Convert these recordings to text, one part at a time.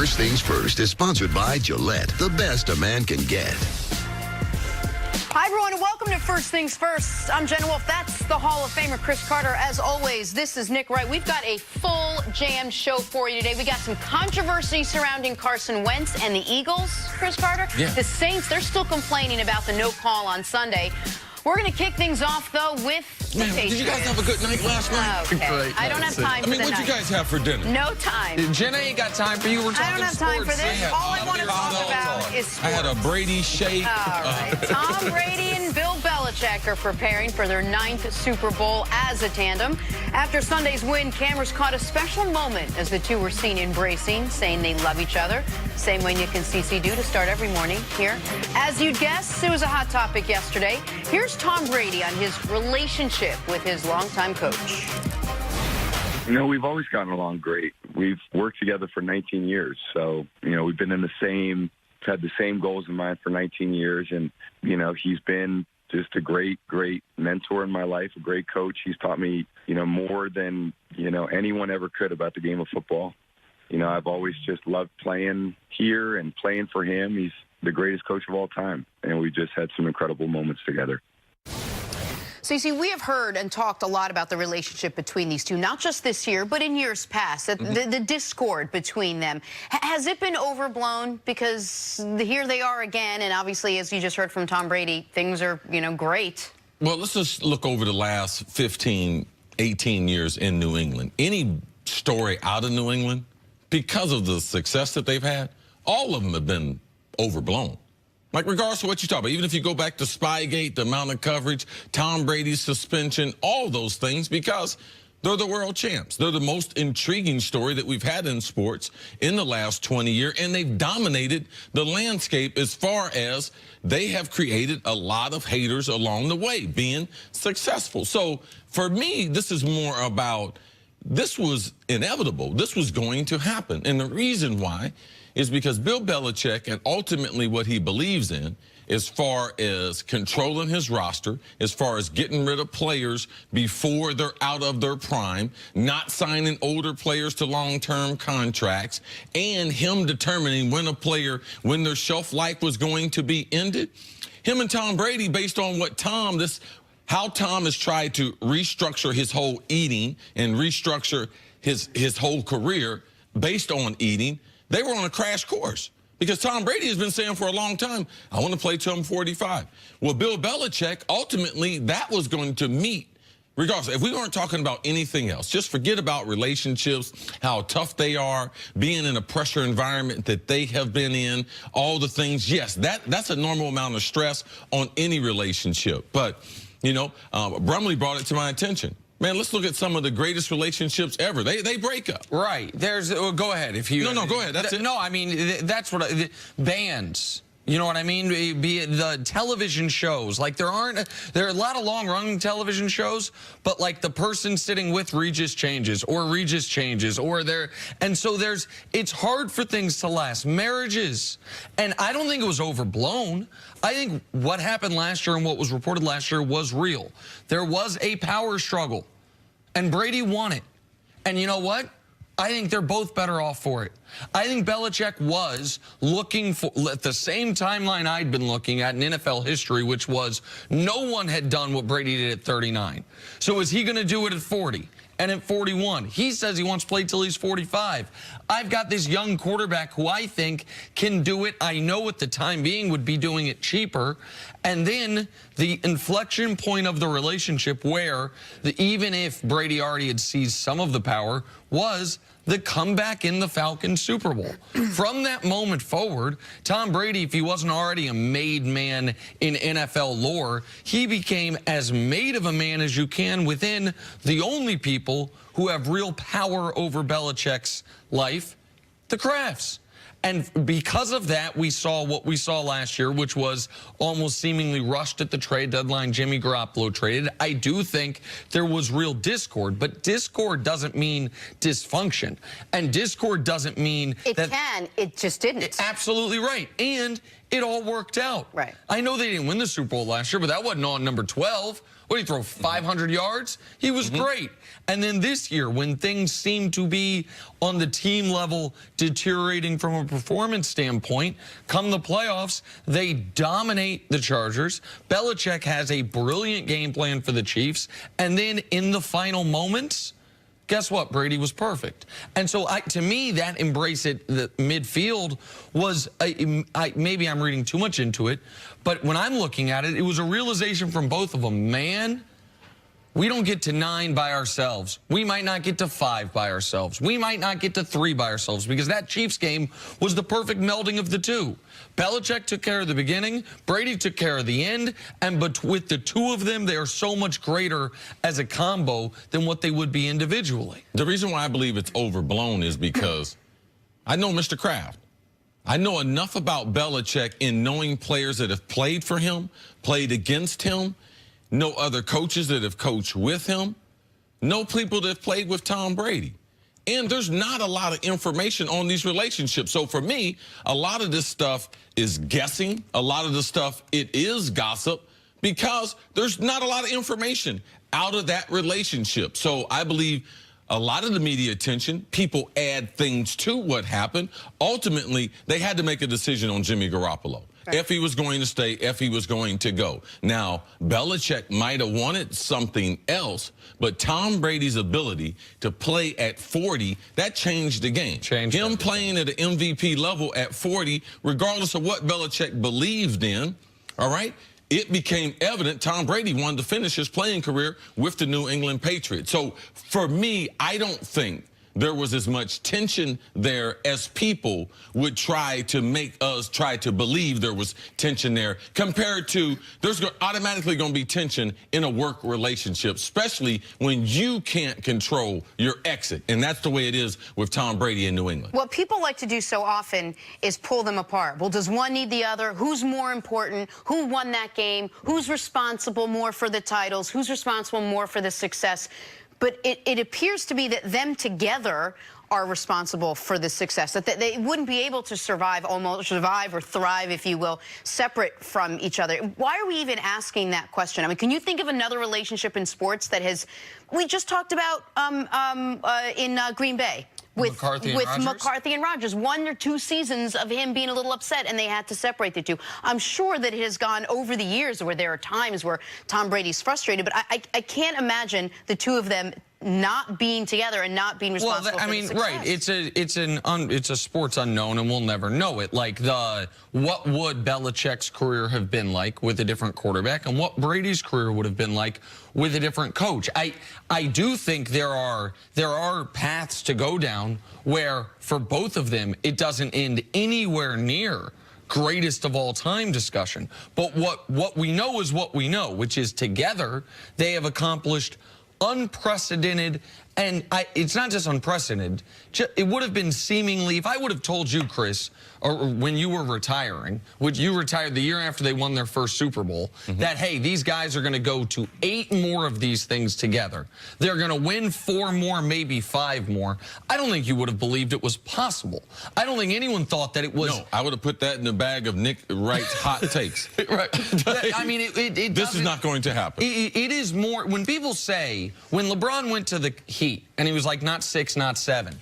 First Things First is sponsored by Gillette, the best a man can get. Hi, everyone, and welcome to First Things First. I'm Jen Wolf. That's the Hall of Famer, Cris Cater. As always, this is Nick Wright. We've got a full jammed show for you today. We got some controversy surrounding Carson Wentz and the Eagles, Cris Cater. Yeah. The Saints, they're still complaining about the no call on Sunday. We're going to kick things off, though, with the Patriots. Did you guys have a good night last night? Okay. Great. I don't have time for the night. What'd you guys have for dinner? No time. Jen ain't got time for you. We're talking I don't have sports. time for this. All I want to talk about is sports. I had a Brady shake. All right. Tom Brady and Bill Belichick are preparing for their 9th Super Bowl as a tandem. After Sunday's win, cameras caught a special moment as the two were seen embracing, saying they love each other. Same way Nick and Cece do to start every morning here. As you'd guess, it was a hot topic yesterday. Here's Tom Brady on his relationship with his longtime coach. You know, we've always gotten along great. We've worked together for 19 years. So, you know, we've been had the same goals in mind for 19 years. And, you know, he's been just a great, great mentor in my life, a great coach. He's taught me, you know, more than, you know, anyone ever could about the game of football. You know, I've always just loved playing here and playing for him. He's the greatest coach of all time. And we just had some incredible moments together. Cece, we have heard and talked a lot about the relationship between these two, not just this year, but in years past, the discord between them. Has it been overblown? Because here they are again, and obviously, as you just heard from Tom Brady, things are, you know, great. Well, let's just look over the last 15, 18 years in New England. Any story out of New England, because of the success that they've had, all of them have been overblown. Like, regardless of what you talk about, even if you go back to Spygate, the amount of coverage, Tom Brady's suspension, all those things, because they're the world champs. They're the most intriguing story that we've had in sports in the last 20 years, and they've dominated the landscape as far as they have created a lot of haters along the way, being successful. So, for me, this is more about, this was inevitable. This was going to happen. And the reason why is because Bill Belichick, and ultimately what he believes in, as far as controlling his roster, as far as getting rid of players before they're out of their prime, not signing older players to long-term contracts, and him determining when their shelf life was going to be ended. Him and Tom Brady, based on what how Tom has tried to restructure his whole eating and restructure his whole career based on eating, they were on a crash course. Because Tom Brady has been saying for a long time, I want to play till I'm 45. Well, Bill Belichick, ultimately, that was going to meet, regardless. If we weren't talking about anything else, just forget about relationships, how tough they are, being in a pressure environment that they have been in, all the things. Yes, that's a normal amount of stress on any relationship. But, you know, Brumley brought it to my attention. Man, let's look at some of the greatest relationships ever. They break up. Right. Go ahead. If you No, go ahead. That's it. No, I mean, that's what bands. You know what I mean? Be it the television shows. Like, there are a lot of long-running television shows, but like the person sitting with Regis changes, and so it's hard for things to last. Marriages, and I don't think it was overblown. I think what happened last year and what was reported last year was real. There was a power struggle, and Brady won it. And you know what? I think they're both better off for it. I think Belichick was looking for the same timeline I'd been looking at in NFL history, which was no one had done what Brady did at 39. So is he going to do it at 40? And at 41, he says he wants to play till he's 45. I've got this young quarterback who I think can do it. I know at the time being would be doing it cheaper. And then the inflection point of the relationship where even if Brady already had seized some of the power was the comeback in the Falcons Super Bowl. From that moment forward, Tom Brady, if he wasn't already a made man in NFL lore, he became as made of a man as you can within the only people who have real power over Belichick's life, the Crafts. And because of that, we saw what we saw last year, which was almost seemingly rushed at the trade deadline. Jimmy Garoppolo traded. I do think there was real discord, but discord doesn't mean dysfunction. And discord doesn't mean it just didn't. Absolutely right. And it all worked out. Right. I know they didn't win the Super Bowl last year, but that wasn't on number 12. What did he throw, 500 yards? He was great. And then this year, when things seem to be on the team level deteriorating from a performance standpoint, come the playoffs, they dominate the Chargers. Belichick has a brilliant game plan for the Chiefs. And then in the final moments, guess what? Brady was perfect. And so to me, that embrace at the midfield was, maybe I'm reading too much into it, but when I'm looking at it, it was a realization from both of them. Man, we don't get to 9 by ourselves. We might not get to 5 by ourselves. We might not get to 3 by ourselves, because that Chiefs game was the perfect melding of the two. Belichick took care of the beginning. Brady took care of the end. And with the two of them, they are so much greater as a combo than what they would be individually. The reason why I believe it's overblown is because I know Mr. Kraft. I know enough about Belichick in knowing players that have played for him, played against him, know other coaches that have coached with him, know people that have played with Tom Brady. And there's not a lot of information on these relationships. So for me, a lot of this stuff is guessing. A lot of the stuff, it is gossip, because there's not a lot of information out of that relationship. So I believe a lot of the media attention, people add things to what happened. Ultimately, they had to make a decision on Jimmy Garoppolo. Right. If he was going to stay, if he was going to go. Now, Belichick might have wanted something else, but Tom Brady's ability to play at 40, that changed the game. Him playing at an MVP level at 40, regardless of what Belichick believed in, all right, it became evident Tom Brady wanted to finish his playing career with the New England Patriots. So for me, I don't think there was as much tension there as people would try to make us try to believe there was tension there, compared to there's automatically going to be tension in a work relationship, especially when you can't control your exit. And that's the way it is with Tom Brady in New England. What people like to do so often is pull them apart. Well, does one need the other? Who's more important? Who won that game? Who's responsible more for the titles? Who's responsible more for the success? But it appears to be that them together are responsible for the success, that they wouldn't be able to survive or thrive, if you will, separate from each other. Why are we even asking that question? I mean, can you think of another relationship in sports that we just talked about in Green Bay? With McCarthy and Rodgers, 1 or 2 seasons of him being a little upset, and they had to separate the two. I'm sure that it has gone over the years where there are times where Tom Brady's frustrated, but I can't imagine the two of them not being together and not being responsible for the success. Right. It's a sports unknown, and we'll never know it. Like what would Belichick's career have been like with a different quarterback, and what Brady's career would have been like with a different coach. I do think there are paths to go down where for both of them it doesn't end anywhere near greatest of all time discussion. But what we know is what we know, which is together they have accomplished unprecedented, and it's not just unprecedented, it would have been seemingly, if I would have told you, Chris, or when you were retiring, which you retired the year after they won their first Super Bowl, that, hey, these guys are going to go to 8 more of these things together. They're going to win 4 more, maybe 5 more. I don't think you would have believed it was possible. I don't think anyone thought that it was. No, I would have put that in the bag of Nick Wright's hot takes. Right. I mean, this is not going to happen. It is more, when people say, when LeBron went to the Heat, and he was like, not 6, not 7.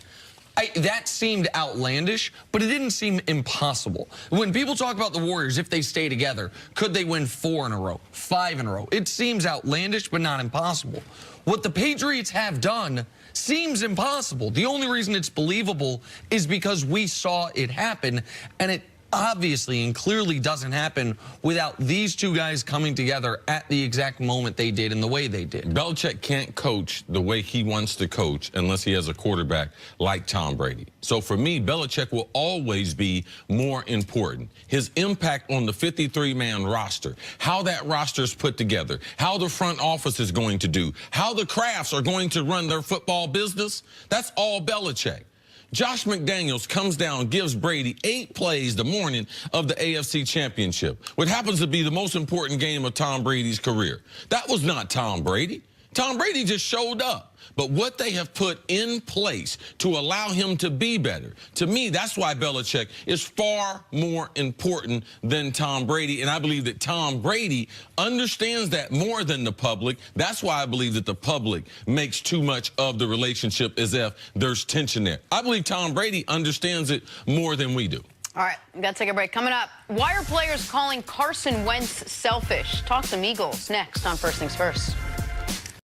That seemed outlandish, but it didn't seem impossible. When people talk about the Warriors, if they stay together, could they win 4 in a row, 5 in a row? It seems outlandish, but not impossible. What the Patriots have done seems impossible. The only reason it's believable is because we saw it happen, and it obviously and clearly doesn't happen without these two guys coming together at the exact moment they did and the way they did. Belichick can't coach the way he wants to coach unless he has a quarterback like Tom Brady. So for me, Belichick will always be more important. His impact on the 53-man roster, how that roster is put together, how the front office is going to do, how the Crafts are going to run their football business, that's all Belichick. Josh McDaniels comes down, gives Brady 8 plays the morning of the AFC Championship, what happens to be the most important game of Tom Brady's career. That was not Tom Brady. Tom Brady just showed up. but what they have put in place to allow him to be better. To me, that's why Belichick is far more important than Tom Brady, and I believe that Tom Brady understands that more than the public. That's why I believe that the public makes too much of the relationship as if there's tension there. I believe Tom Brady understands it more than we do. All right, we've got to take a break. Coming up, why are players calling Carson Wentz selfish? Talk some Eagles next on First Things First.